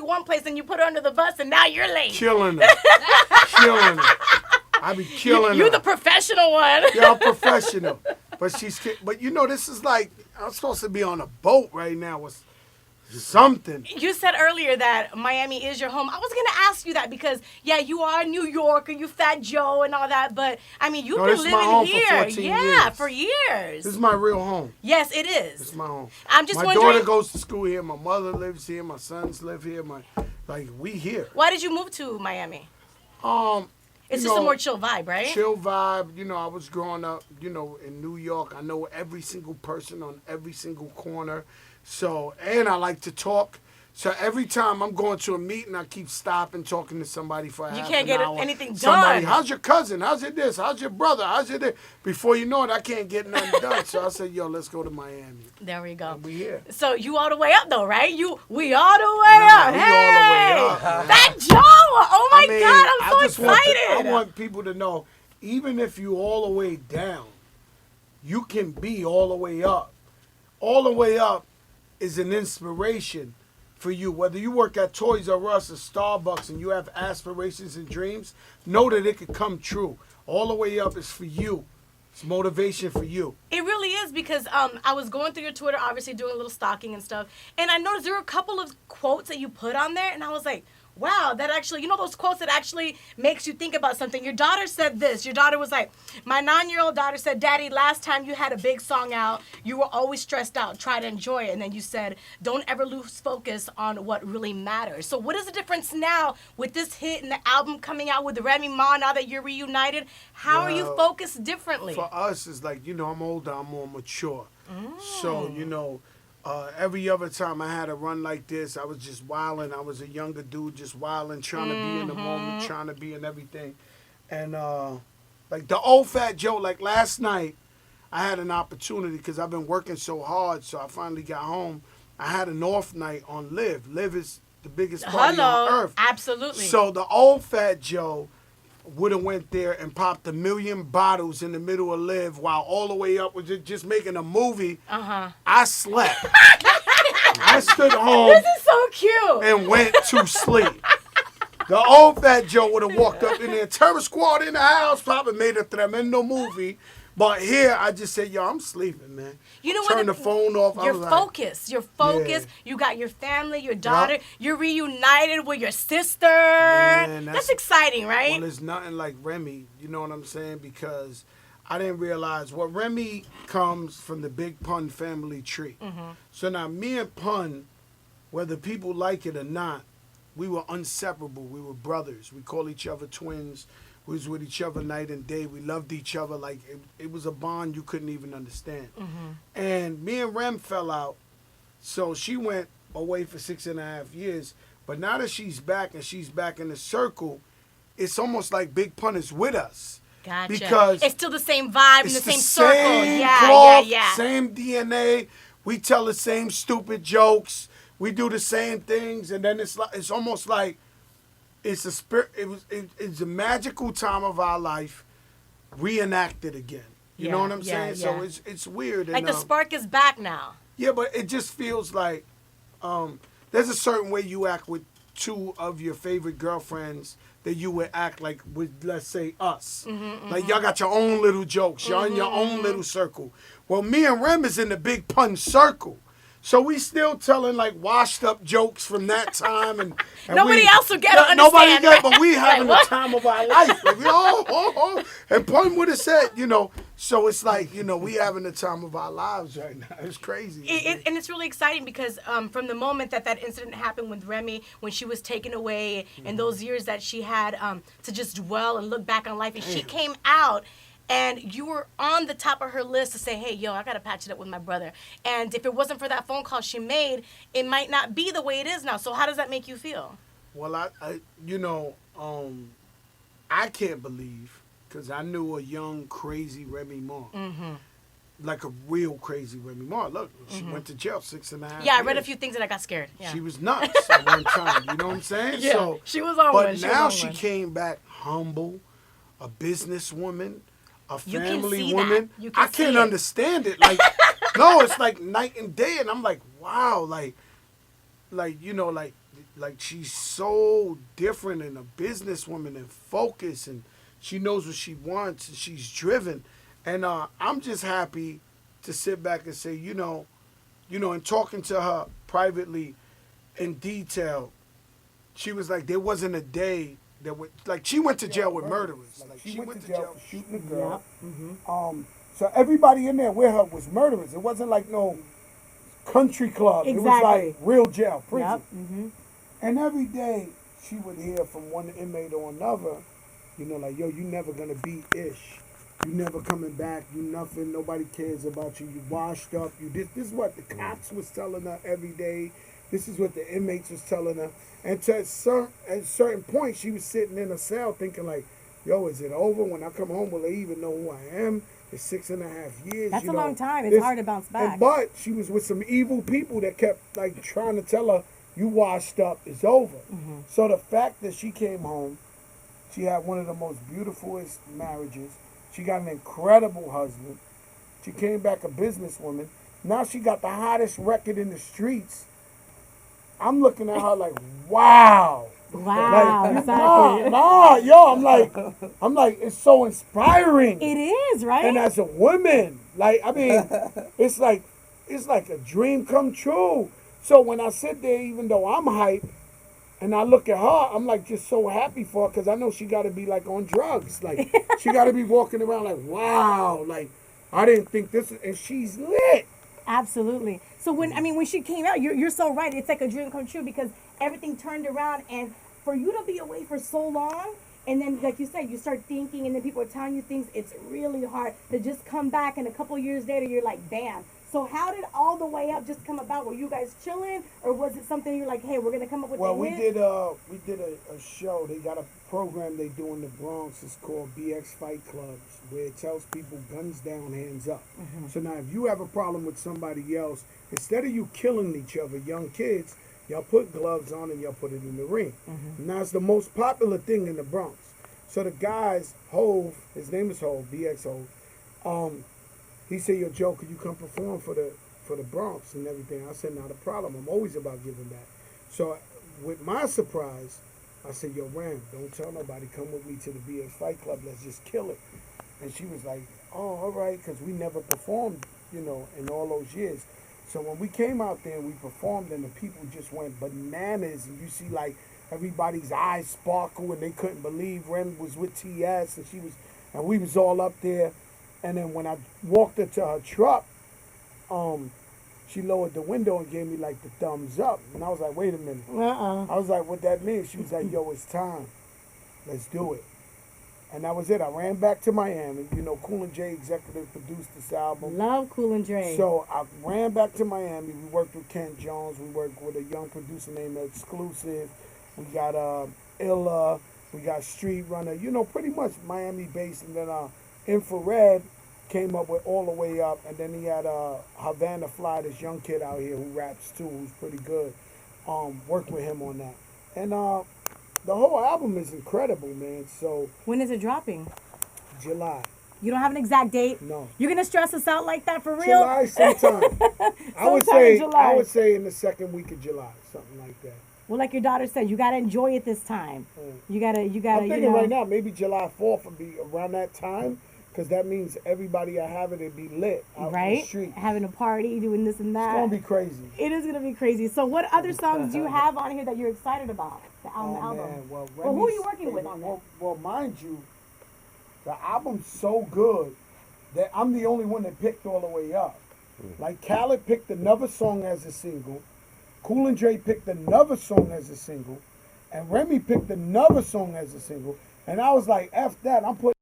one place and you put her under the bus and now you're late. Killing her. Killing her. I be killing her. You're the professional one. Yeah, I'm professional. But but this is like, I'm supposed to be on a boat right now with something. You said earlier that Miami is your home. I was going to ask you that because, yeah, you are a New Yorker, you Fat Joe and all that, but, I mean, you've been living here. For 14 years. For years. This is my real home. Yes, it is. It's my home. I'm just wondering. My daughter goes to school here. My mother lives here. My sons live here. We here. Why did you move to Miami? It's just a more chill vibe, right? Chill vibe. I was growing up, in New York. I know every single person on every single corner. So, and I like to talk. So every time I'm going to a meeting, I keep stopping, talking to somebody for half an hour. You can't get anything done. Somebody, how's your cousin? How's your this? How's your brother? How's your this? Before you know it, I can't get nothing done. So I said, yo, let's go to Miami. There we go. And we here. So you all the way up, though, right? We all the way up. We hey! all the way up. Fat Joe! Oh, my God. I'm so excited. I want people to know, even if you all the way down, you can be all the way up. All the way up is an inspiration for you. Whether you work at Toys R Us or Starbucks and you have aspirations and dreams, know that it could come true. All the way up is for you. It's motivation for you. It really is because I was going through your Twitter, obviously doing a little stalking and stuff, and I noticed there were a couple of quotes that you put on there, and I was like, wow, that actually, those quotes that actually makes you think about something. Your daughter said this. Your daughter was like, my 9-year-old daughter said, Daddy, last time you had a big song out, you were always stressed out. Try to enjoy it. And then you said, don't ever lose focus on what really matters. So what is the difference now with this hit and the album coming out with Remy Ma now that you're reunited? How are you focused differently? For us, it's like, I'm older, I'm more mature. So, every other time I had a run like this, I was just wilding. I was a younger dude just wilding, trying to be in the moment, trying to be in everything. And like the old Fat Joe, like last night, I had an opportunity because I've been working so hard. So I finally got home. I had an off night on Live. Live is the biggest party on earth. Absolutely. So the old Fat Joe would have went there and popped 1 million bottles in the middle of Live while all the way up was just making a movie. I slept. I stood home. This is so cute. And went to sleep. The old Fat Joe would have walked up in there, terror squad in the house, probably made a tremendo movie. But here, I just said, yo, I'm sleeping, man. You know Turn the phone off. You're focused. You're focused. Yeah. You got your family, your daughter. Yep. You're reunited with your sister. Man, that's exciting, right? Well, there's nothing like Remy. You know what I'm saying? Because I didn't realize Remy comes from the Big Pun family tree. So now me and Pun, whether people like it or not, we were inseparable. We were brothers. We call each other twins. We was with each other night and day. We loved each other like it was a bond you couldn't even understand. And me and Rem fell out. So she went away for 6.5 years. But now that she's back and she's back in the circle, it's almost like Big Pun is with us. Gotcha. Because it's still the same vibe and the same circle. Same DNA. We tell the same stupid jokes. We do the same things. And then it's almost like it's a spirit. It's a magical time of our life, reenacted again. You know what I'm saying? So it's weird. Like the spark is back now. Yeah, but it just feels like there's a certain way you act with 2 of your favorite girlfriends that you would act like with, let's say, us. Like y'all got your own little jokes. Y'all in your own little circle. Well, me and Rem is in the Big Pun circle. So we still telling like washed up jokes from that time, and nobody else will get understand. Nobody get, but we having the time of our life. Like, and Pun would have said, So it's like we having the time of our lives right now. It's crazy. And it's really exciting because from the moment that incident happened with Remy, when she was taken away, and those years that she had to just dwell and look back on life, and she came out. And you were on the top of her list to say, hey, yo, I got to patch it up with my brother. And if it wasn't for that phone call she made, it might not be the way it is now. So how does that make you feel? Well, I can't believe, because I knew a young, crazy Remy Ma. Like a real crazy Remy Ma. Look, she went to jail 6.5 years. Yeah, I read a few things and I got scared. Yeah. She was nuts at one time. You know what I'm saying? Yeah, so, she was on one. But now she came back humble, a businesswoman, a family woman. I can't understand it. Like, no, it's like night and day, and I'm like, wow, like Like she's so different and a businesswoman and focused, and she knows what she wants and she's driven. And I'm just happy to sit back and say, and talking to her privately in detail, she was like, there wasn't a day that would, like, she went to jail with murderers. Like, she went to jail for shooting a girl. Yep. Mm-hmm. So everybody in there with her was murderers. It wasn't like no country club. Exactly. It was like real jail, prison. Yep. Mm-hmm. And every day she would hear from one inmate or another, like, yo, you never gonna be ish. You never coming back. You nothing. Nobody cares about you. You washed up. You this is what the cops was telling her every day. This is what the inmates was telling her. And at a certain point, she was sitting in a cell thinking like, yo, is it over? When I come home, will they even know who I am? It's 6.5 years. That's a long time. It's hard to bounce back. But she was with some evil people that kept like trying to tell her, you washed up, it's over. Mm-hmm. So the fact that she came home, she had one of the most beautifulest marriages. She got an incredible husband. She came back a businesswoman. Now she got the hottest record in the streets. I'm looking at her like, wow. Wow, Like, exactly. yo, I'm like, it's so inspiring. It is, right? And as a woman, like, I mean, it's like a dream come true. So when I sit there, even though I'm hyped, and I look at her, I'm like just so happy for her because I know she got to be like on drugs. Like, she got to be walking around like, wow, like, I didn't think this, and she's lit. Absolutely. So when she came out, you're so right. It's like a dream come true because everything turned around, and for you to be away for so long, and then like you said, you start thinking, and then people are telling you things. It's really hard to just come back, and a couple years later, you're like, bam. So how did All the Way Up just come about? Were you guys chilling, or was it something you're like, hey, we're gonna come up with? Well, we did a show. They got a program they do in the Bronx. It's called BX Fight Clubs, where it tells people guns down, hands up. Mm-hmm. So now, if you have a problem with somebody else, instead of you killing each other, young kids, y'all put gloves on and y'all put it in the ring. Mm-hmm. Now it's the most popular thing in the Bronx. So the guys, Hove, his name is Hove, BX Hove. He said, yo, Joe, could you come perform for the Bronx and everything? I said, not a problem. I'm always about giving back. So with my surprise, I said, yo, Ram, don't tell nobody. Come with me to the BX Fight Club. Let's just kill it. And she was like, oh, all right, because we never performed, in all those years. So when we came out there and we performed and the people just went bananas, and you see like everybody's eyes sparkle and they couldn't believe Rem was with TS and we was all up there. And then when I walked her to her truck, she lowered the window and gave me like the thumbs up. And I was like, wait a minute. I was like, what that means? She was like, yo, it's time. Let's do it. And that was it. I ran back to Miami. Cool and Jay executive produced this album. Love Cool and Dre. So I ran back to Miami. We worked with Kent Jones. We worked with a young producer named Exclusive. We got Illa. We got Street Runner. Pretty much Miami based. And then Infrared came up with All the Way Up. And then he had Havana Fly, this young kid out here who raps too, who's pretty good. Worked with him on that. And the whole album is incredible, man. So when is it dropping? July. You don't have an exact date? No. You're gonna stress us out like that for real? July sometime. I would say in the second week of July, something like that. Well, like your daughter said, you gotta enjoy it this time. You gotta. I'm thinking right now, maybe July 4th would be around that time, because that means everybody I have it be lit out in the street. Having a party, doing this and that. It's gonna be crazy. It is gonna be crazy. So, what other songs do you have on here that you're excited about on the album? Man. Well, who are you working with on that? Well, mind you, the album's so good that I'm the only one that picked All the Way Up. Like Khaled picked another song as a single, Cool and Dre picked another song as a single, and Remy picked another song as a single. And I was like, F that, I'm putting